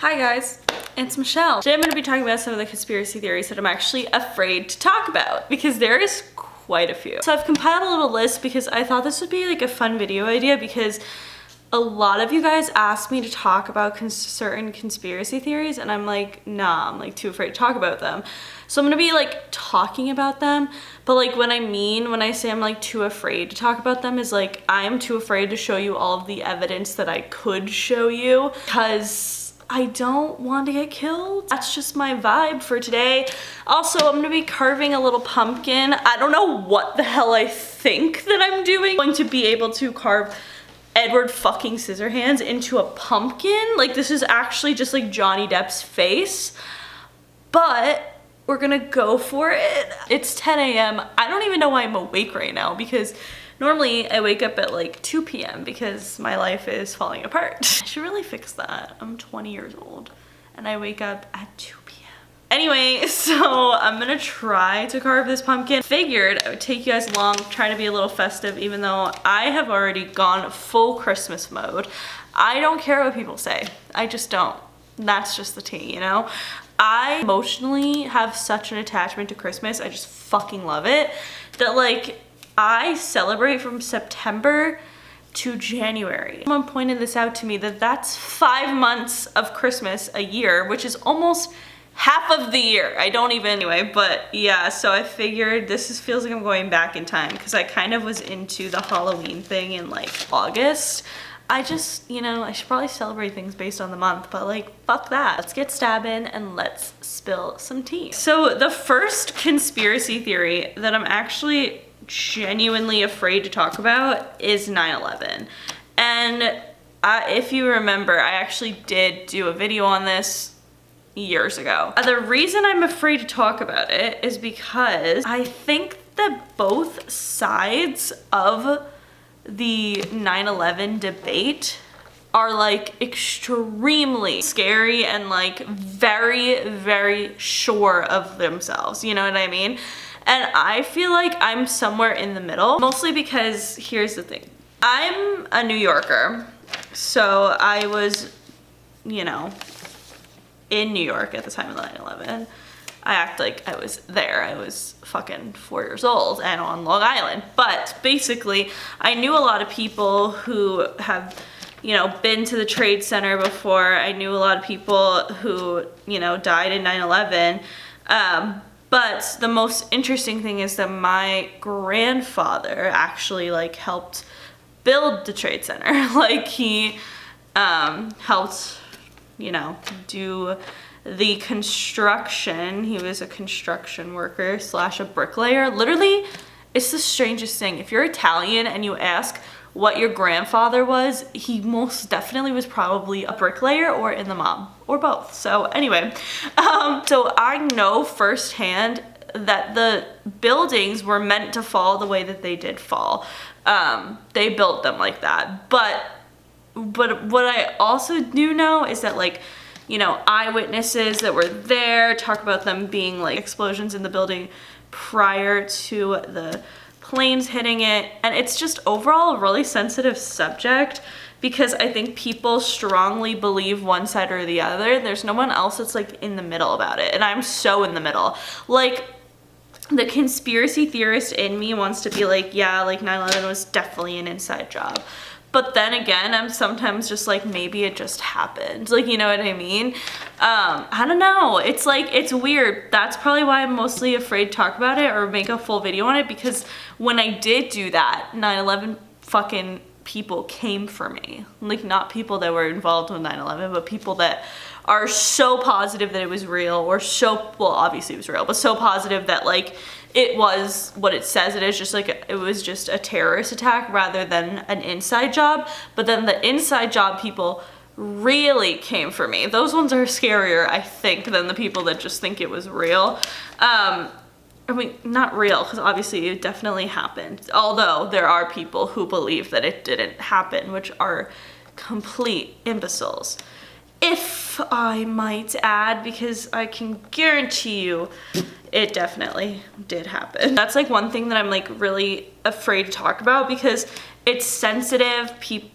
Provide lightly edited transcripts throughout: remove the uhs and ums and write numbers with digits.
Hi guys, it's Michelle. Today I'm going to be talking about some of the conspiracy theories that I'm actually afraid to talk about because there is quite a few. So I've compiled a little list because I thought this would be like a fun video idea because a lot of you guys asked me to talk about certain conspiracy theories and I'm like, nah, I'm like too afraid to talk about them. So I'm gonna be like talking about them, but like when I say I'm like too afraid to talk about them is like I'm too afraid to show you all of the evidence that I could show you because I don't want to get killed. That's just my vibe for today. Also, I'm gonna be carving a little pumpkin. I don't know what the hell I think that I'm doing. I'm going to be able to carve Edward fucking Scissorhands into a pumpkin. Like this is actually just like Johnny Depp's face, but we're gonna go for it. It's 10 a.m. I don't even know why I'm awake right now because normally I wake up at like 2 p.m. because my life is falling apart. I should really fix that. I'm 20 years old and I wake up at 2 p.m. Anyway, so I'm gonna try to carve this pumpkin. Figured I would take you guys along, try to be a little festive even though I have already gone full Christmas mode. I don't care what people say. I just don't. That's just the tea, you know? I emotionally have such an attachment to Christmas. I just fucking love it. That like, I celebrate from September to January. Someone pointed this out to me that that's 5 months of Christmas a year, which is almost half of the year. I don't even anyway, but yeah, so I figured feels like I'm going back in time because I kind of was into the Halloween thing in like August. I just, you know, I should probably celebrate things based on the month, but like, fuck that. Let's get stabbing and let's spill some tea. So the first conspiracy theory that I'm actually genuinely afraid to talk about is 9/11. And if you remember, I actually did do a video on this years ago. The reason I'm afraid to talk about it is because I think that both sides of the 9/11 debate are like extremely scary and like very, very sure of themselves. You know what I mean? And I feel like I'm somewhere in the middle, mostly because here's the thing. I'm a New Yorker, so I was, you know, in New York at the time of 9/11. I act like I was there. I was fucking 4 years old and on Long Island. But basically, I knew a lot of people who have, you know, been to the Trade Center before. I knew a lot of people who, you know, died in 9/11. But the most interesting thing is that my grandfather actually like helped build the Trade Center. Like he helped, you know, do the construction. He was a construction worker / a bricklayer. Literally, it's the strangest thing. If you're Italian and you ask what your grandfather was, he most definitely was probably a bricklayer or in the mob or both. So anyway, so I know firsthand that the buildings were meant to fall the way that they did fall. They built them like that. But what I also do know is that like, you know, eyewitnesses that were there talk about them being like explosions in the building prior to the planes hitting it. And it's just overall a really sensitive subject because I think people strongly believe one side or the other. There's no one else that's like in the middle about it. And I'm so in the middle. Like the conspiracy theorist in me wants to be like, yeah, like 9/11 was definitely an inside job. But then again, I'm sometimes just like, maybe it just happened. Like, you know what I mean? I don't know. It's like, it's weird. That's probably why I'm mostly afraid to talk about it or make a full video on it because when I did do that, 9/11 fucking people came for me. Like not people that were involved with 9/11, but people that are so positive that it was real or so, well, obviously it was real, but so positive that like, it was what it says it is, just like it was just a terrorist attack rather than an inside job. But then the inside job people really came for me. Those ones are scarier, I think, than the people that just think it was real. I mean, not real, because obviously it definitely happened. Although there are people who believe that it didn't happen, which are complete imbeciles. If I might add, because I can guarantee you it definitely did happen. That's like one thing that I'm like really afraid to talk about because it's sensitive.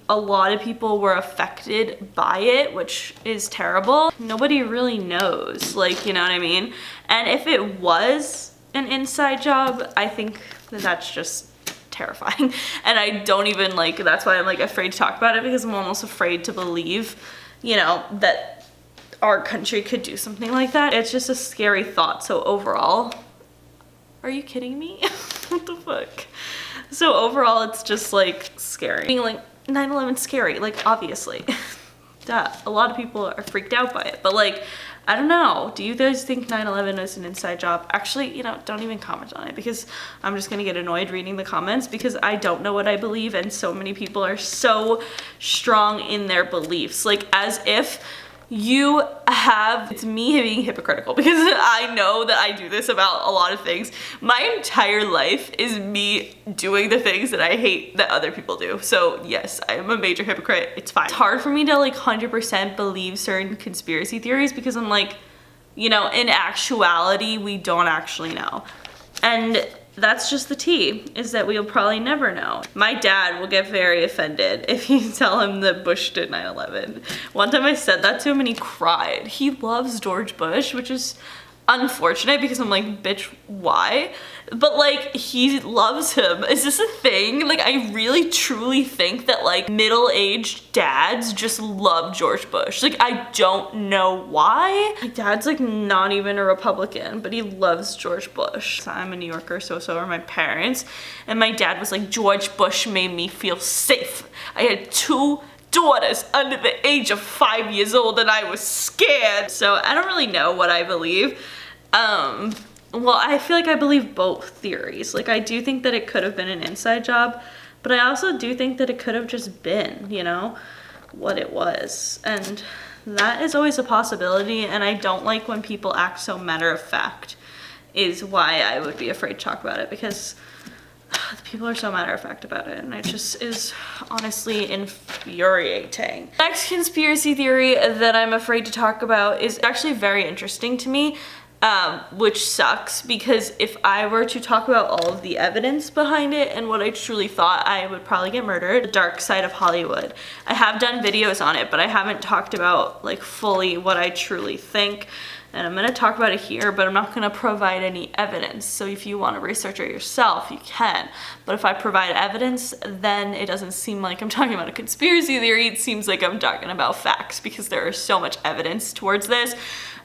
A lot of people were affected by it, which is terrible. Nobody really knows, like, you know what I mean? And if it was an inside job, I think that that's just terrifying. And I don't even like, that's why I'm like afraid to talk about it, because I'm almost afraid to believe, you know, that our country could do something like that. It's just a scary thought. So overall, are you kidding me? What the fuck? So overall, it's just like scary. Being like 9/11 scary, like obviously. Duh. A lot of people are freaked out by it, but like, I don't know. Do you guys think 9/11 is an inside job? Actually, you know, don't even comment on it, because I'm just gonna get annoyed reading the comments because I don't know what I believe, and so many people are so strong in their beliefs. Like, as if you have, it's me being hypocritical because I know that I do this about a lot of things. My entire life is me doing the things that I hate that other people do. So yes, I am a major hypocrite. It's fine. It's hard for me to like 100% believe certain conspiracy theories because I'm like, you know, in actuality, we don't actually know. And that's just the tea, is that we'll probably never know. My dad will get very offended if you tell him that Bush did 9/11. One time I said that to him and he cried. He loves George Bush, which is unfortunate because I'm like, bitch, why? But like, he loves him. Is this a thing? Like, I really truly think that like middle-aged dads just love George Bush. Like, I don't know why. My dad's like not even a Republican, but he loves George Bush. So I'm a New Yorker, so are my parents. And my dad was like, George Bush made me feel safe. I had 2 daughters under the age of 5 years old and I was scared. So I don't really know what I believe. Well, I feel like I believe both theories. Like, I do think that it could have been an inside job, but I also do think that it could have just been, you know, what it was. And that is always a possibility, and I don't like when people act so matter of fact, is why I would be afraid to talk about it, because people are so matter of fact about it, and it just is honestly infuriating. Next conspiracy theory that I'm afraid to talk about is actually very interesting to me, which sucks, because if I were to talk about all of the evidence behind it and what I truly thought, I would probably get murdered. The dark side of Hollywood. I have done videos on it, but I haven't talked about like fully what I truly think. And I'm gonna talk about it here, but I'm not gonna provide any evidence. So if you wanna research it yourself, you can. But if I provide evidence, then it doesn't seem like I'm talking about a conspiracy theory. It seems like I'm talking about facts, because there is so much evidence towards this.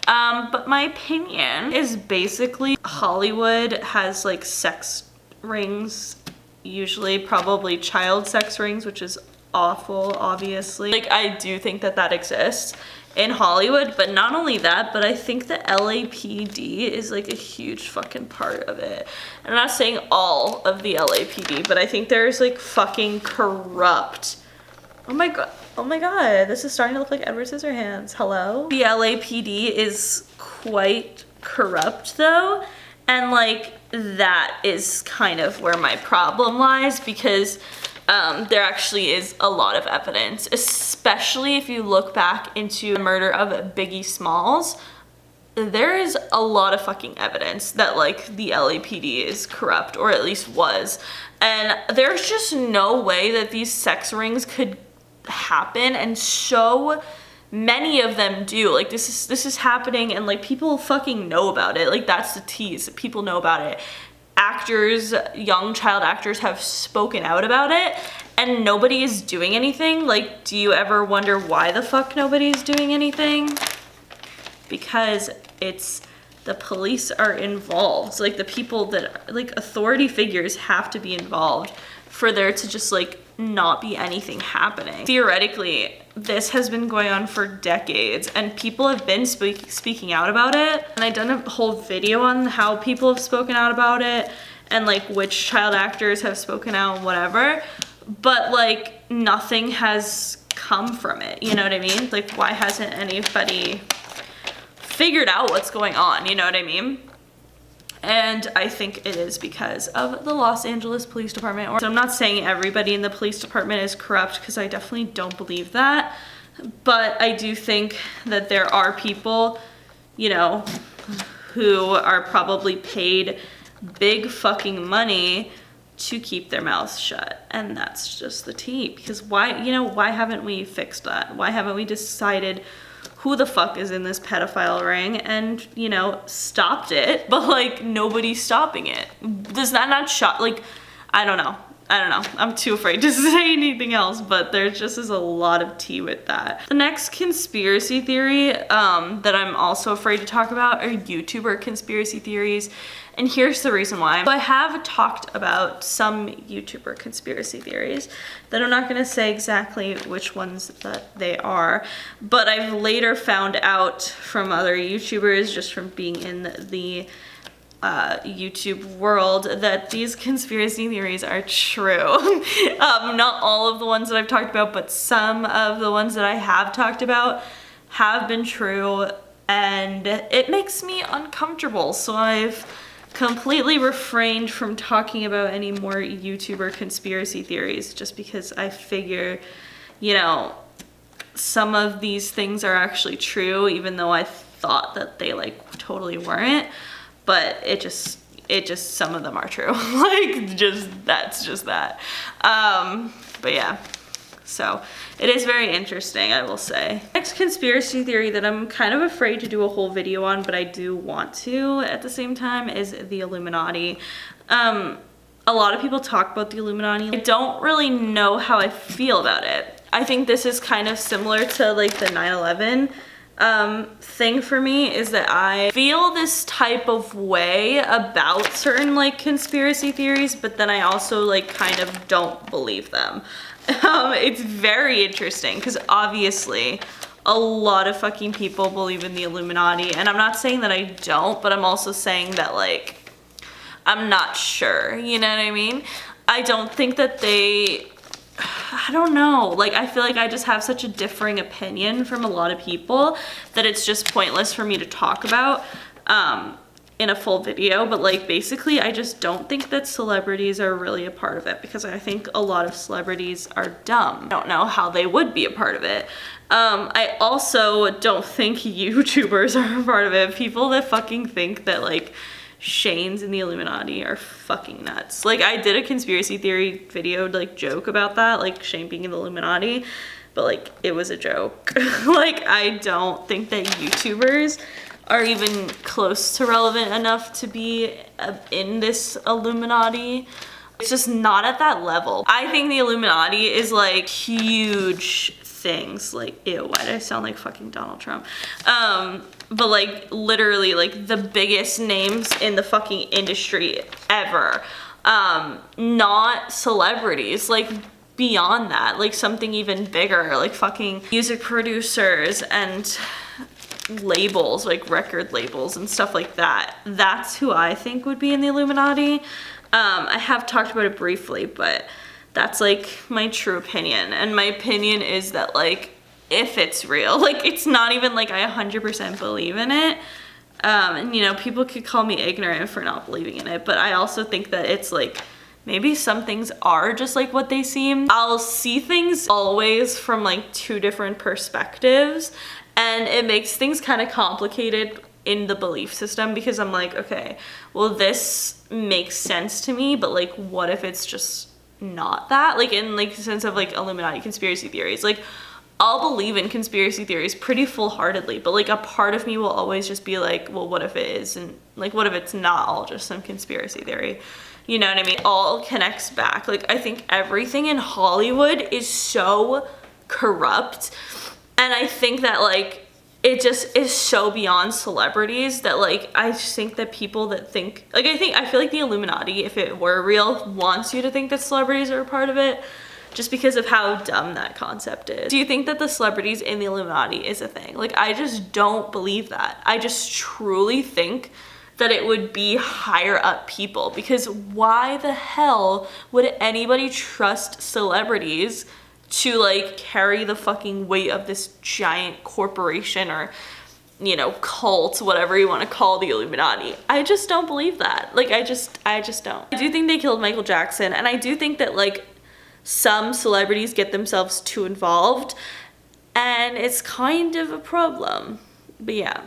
But my opinion is basically Hollywood has like sex rings, usually probably child sex rings, which is awful, obviously. Like, I do think that that exists in Hollywood, but not only that, but I think the LAPD is like a huge fucking part of it. I'm not saying all of the LAPD, but I think there's like fucking corrupt. Oh my god, this is starting to look like Edward Scissorhands. Hello? The LAPD is quite corrupt though, and like that is kind of where my problem lies, because there actually is a lot of evidence, especially if you look back into the murder of Biggie Smalls. There is a lot of fucking evidence that like the LAPD is corrupt, or at least was. And there's just no way that these sex rings could happen, and so many of them do. Like, this is happening, and like people fucking know about it. Like, that's the tease. People know about it. Actors, young child actors have spoken out about it, and nobody is doing anything. Like, do you ever wonder why the fuck nobody's doing anything? Because it's the police are involved. Like, the people that, like, authority figures have to be involved for there to just like not be anything happening. Theoretically, this has been going on for decades, and people have been speaking out about it. And I've done a whole video on how people have spoken out about it, and like which child actors have spoken out, whatever. But like nothing has come from it, you know what I mean? Like, why hasn't anybody figured out what's going on, you know what I mean? And I think it is because of the Los Angeles Police Department. So I'm not saying everybody in the police department is corrupt, because I definitely don't believe that. But I do think that there are people, you know, who are probably paid big fucking money to keep their mouths shut. And that's just the tea. Because why, you know, why haven't we fixed that? Why haven't we decided who the fuck is in this pedophile ring and, you know, stopped it? But like, nobody's stopping it. Does that not shock? Like, I don't know. I'm too afraid to say anything else, but there just is a lot of tea with that. The next conspiracy theory that I'm also afraid to talk about are YouTuber conspiracy theories. And here's the reason why. So I have talked about some YouTuber conspiracy theories that I'm not gonna say exactly which ones that they are, but I've later found out from other YouTubers, just from being in the YouTube world, that these conspiracy theories are true. Not all of the ones that I've talked about, but some of the ones that I have talked about have been true, and it makes me uncomfortable. So I've completely refrained from talking about any more YouTuber conspiracy theories, just because I figure, you know, some of these things are actually true, even though I thought that they like totally weren't. But it just some of them are true. Like, that's just that. But yeah, so it is very interesting, I will say. Next conspiracy theory that I'm kind of afraid to do a whole video on, but I do want to at the same time, is the Illuminati. A lot of people talk about the Illuminati. I don't really know how I feel about it. I think this is kind of similar to like the 9/11 thing for me, is that I feel this type of way about certain like conspiracy theories, but then I also like kind of don't believe them. It's very interesting because obviously a lot of fucking people believe in the Illuminati, and I'm not saying that I don't, but I'm also saying that like I'm not sure, you know what I mean? I don't think that I don't know, like I feel like I just have such a differing opinion from a lot of people that it's just pointless for me to talk about in a full video. But like basically I just don't think that celebrities are really a part of it, because I think a lot of celebrities are dumb. I don't know how they would be a part of it. I also don't think YouTubers are a part of it. People that fucking think that like Shane's in the Illuminati are fucking nuts. Like I did a conspiracy theory video like joke about that, like Shane being in the Illuminati, but like it was a joke. Like I don't think that YouTubers are even close to relevant enough to be in this Illuminati. It's just not at that level. I think the Illuminati is like huge things. Like, ew, why did I sound like fucking Donald Trump? But like literally like the biggest names in the fucking industry ever. Not celebrities, like beyond that, like something even bigger, like fucking music producers and labels, like record labels and stuff like that. That's who I think would be in the Illuminati. I have talked about it briefly, but that's like my true opinion. And my opinion is that like, if it's real, like it's not even like I 100% believe in it. And you know, people could call me ignorant for not believing in it, but I also think that it's like, maybe some things are just like what they seem. I'll see things always from like two different perspectives, and it makes things kind of complicated in the belief system, because I'm like, okay, well this makes sense to me, but like what if it's just not that? Like in like the sense of like Illuminati conspiracy theories, like I'll believe in conspiracy theories pretty full-heartedly, but like a part of me will always just be like, well, what if it is? And like, what if it's not all just some conspiracy theory? You know what I mean? All connects back. Like, I think everything in Hollywood is so corrupt. And I think that like, it just is so beyond celebrities that like, I just think that people that think, like I feel like the Illuminati, if it were real, wants you to think that celebrities are a part of it, just because of how dumb that concept is. Do you think that the celebrities in the Illuminati is a thing? Like, I just don't believe that. I just truly think that it would be higher up people, because why the hell would anybody trust celebrities to like carry the fucking weight of this giant corporation or, you know, cult, whatever you want to call the Illuminati? I just don't believe that. Like, I just don't. I do think they killed Michael Jackson, and I do think that like some celebrities get themselves too involved, and it's kind of a problem. But yeah,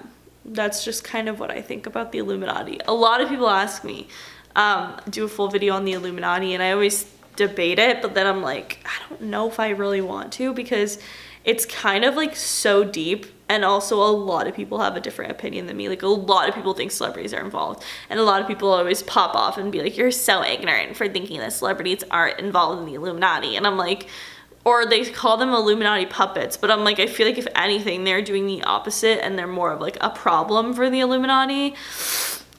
that's just kind of what I think about the Illuminati. A lot of people ask me, do a full video on the Illuminati, and I always debate it, but then I'm like, I don't know if I really want to, because it's kind of like so deep, and also a lot of people have a different opinion than me. Like, a lot of people think celebrities are involved, and a lot of people always pop off and be like, you're so ignorant for thinking that celebrities aren't involved in the Illuminati. And I'm like, or they call them Illuminati puppets, but I'm like, I feel like if anything, they're doing the opposite, and they're more of like a problem for the Illuminati.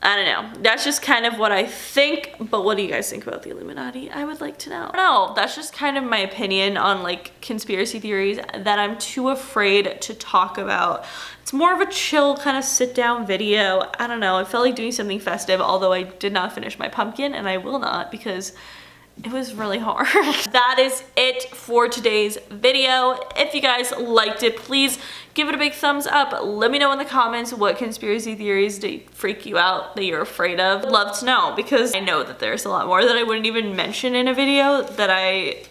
I don't know. That's just kind of what I think, but what do you guys think about the Illuminati? I would like to know. No, that's just kind of my opinion on like conspiracy theories that I'm too afraid to talk about. It's more of a chill kind of sit down video. I don't know. I felt like doing something festive, although I did not finish my pumpkin, and I will not because it was really hard. That is it for today's video. If you guys liked it, please give it a big thumbs up. Let me know in the comments what conspiracy theories do freak you out, that you're afraid of. I'd love to know, because I know that there's a lot more that I wouldn't even mention in a video that I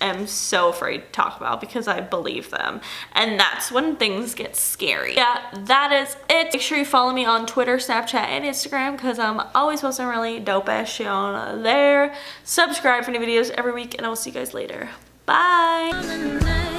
am so afraid to talk about because I believe them, and that's when things get scary. Yeah, that is it. Make sure you follow me on Twitter, Snapchat, and Instagram, because I'm always posting really dope-ass shit on there. Subscribe for new videos every week, and I will see you guys later. Bye!